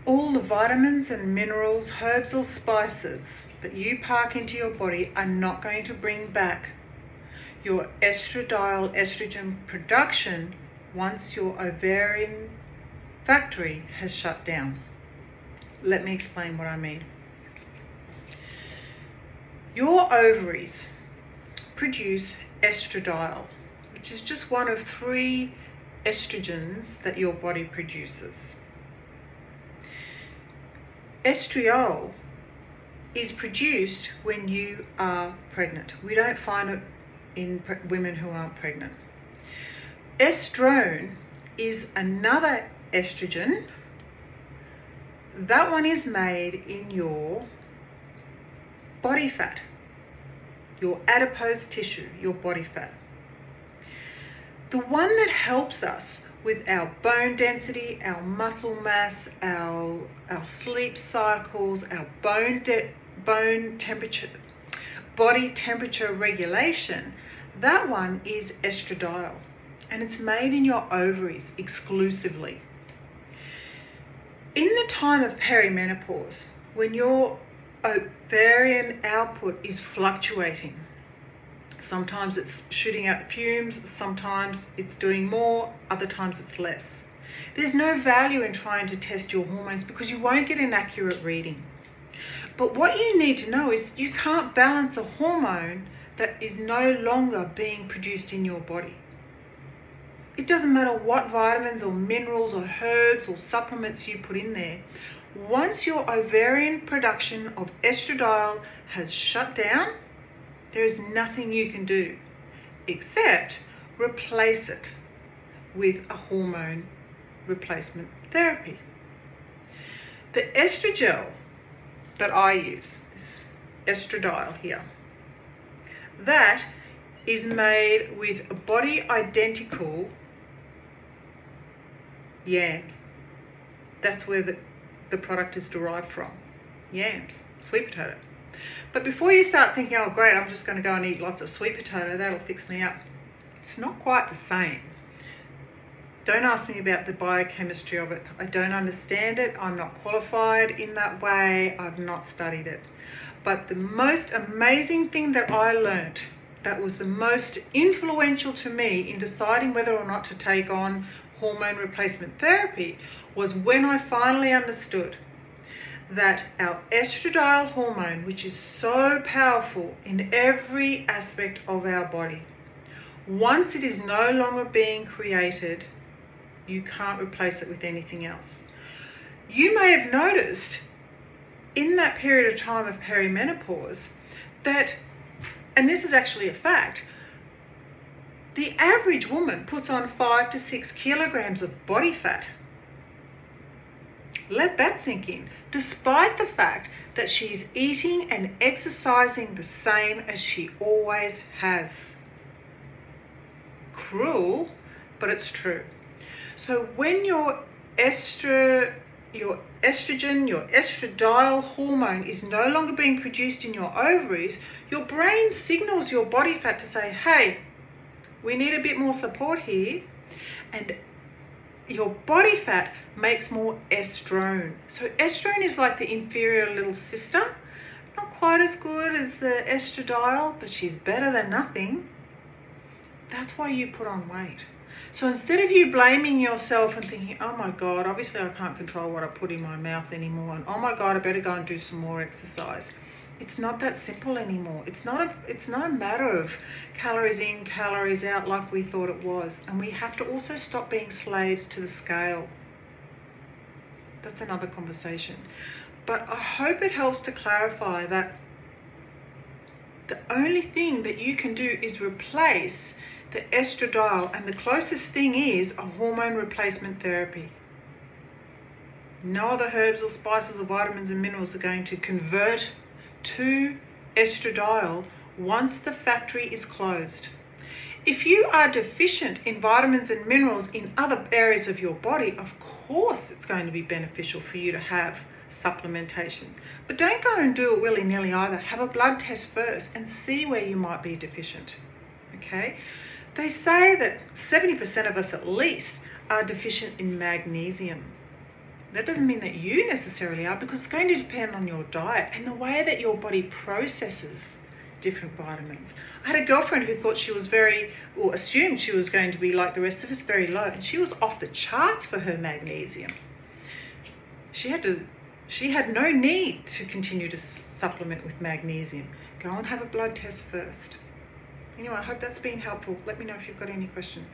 All the vitamins and minerals, herbs or spices that you park into your body are not going to bring back your estradiol estrogen production once your ovarian factory has shut down. Let me explain what I mean. Your ovaries produce estradiol, which is just one of 3 estrogens that your body produces. Estriol is produced when you are pregnant. We don't find it in women who aren't pregnant. Estrone is another estrogen. That one is made in your body fat, your adipose tissue, your body fat. The one that helps us with our bone density, our muscle mass, our sleep cycles, our bone temperature, body temperature regulation, that one is estradiol, and it's made in your ovaries exclusively. In the time of perimenopause, when your ovarian output is fluctuating, sometimes it's shooting out fumes, sometimes it's doing more, other times it's less. There's no value in trying to test your hormones because you won't get an accurate reading. But what you need to know is you can't balance a hormone that is no longer being produced in your body. It doesn't matter what vitamins or minerals or herbs or supplements you put in there. Once your ovarian production of estradiol has shut down, there is nothing you can do except replace it with a hormone replacement therapy. The estrogel that I use, this estradiol here, that is made with a body identical yams. That's where the product is derived from. Yams, sweet potato. But before you start thinking, oh great, I'm just going to go and eat lots of sweet potato, that'll fix me up. It's not quite the same. Don't ask me about the biochemistry of it. I don't understand it. I'm not qualified in that way. I've not studied it. But the most amazing thing that I learned, that was the most influential to me in deciding whether or not to take on hormone replacement therapy, was when I finally understood that our estradiol hormone, which is so powerful in every aspect of our body, once it is no longer being created, you can't replace it with anything else. You may have noticed in that period of time of perimenopause that, and this is actually a fact, the average woman puts on 5 to 6 kilograms of body fat. Let that sink in, despite the fact that she's eating and exercising the same as she always has. Cruel, but it's true. So when your estrogen, your estradiol hormone is no longer being produced in your ovaries, your brain signals your body fat to say, hey, we need a bit more support here. And your body fat makes more estrone. So estrone is like the inferior little sister. Not quite as good as the estradiol, but she's better than nothing. That's why you put on weight. So instead of you blaming yourself and thinking, oh my God, obviously I can't control what I put in my mouth anymore, and oh my God, I better go and do some more exercise. It's not that simple anymore. It's not a matter of calories in, calories out like we thought it was. And we have to also stop being slaves to the scale. That's another conversation. But I hope it helps to clarify that the only thing that you can do is replace the estradiol, and the closest thing is a hormone replacement therapy. No other herbs or spices or vitamins and minerals are going to convert to estradiol once the factory is closed. If you are deficient in vitamins and minerals in other areas of your body, of course it's going to be beneficial for you to have supplementation. But don't go and do it willy-nilly either. Have a blood test first and see where you might be deficient. Okay? They say that 70% of us at least are deficient in magnesium. That doesn't mean that you necessarily are, because it's going to depend on your diet and the way that your body processes different vitamins. I had a girlfriend who thought she was assumed she was going to be like the rest of us, very low, and she was off the charts for her magnesium. She had no need to continue to supplement with magnesium. Go and have a blood test first. Anyway, I hope that's been helpful. Let me know if you've got any questions.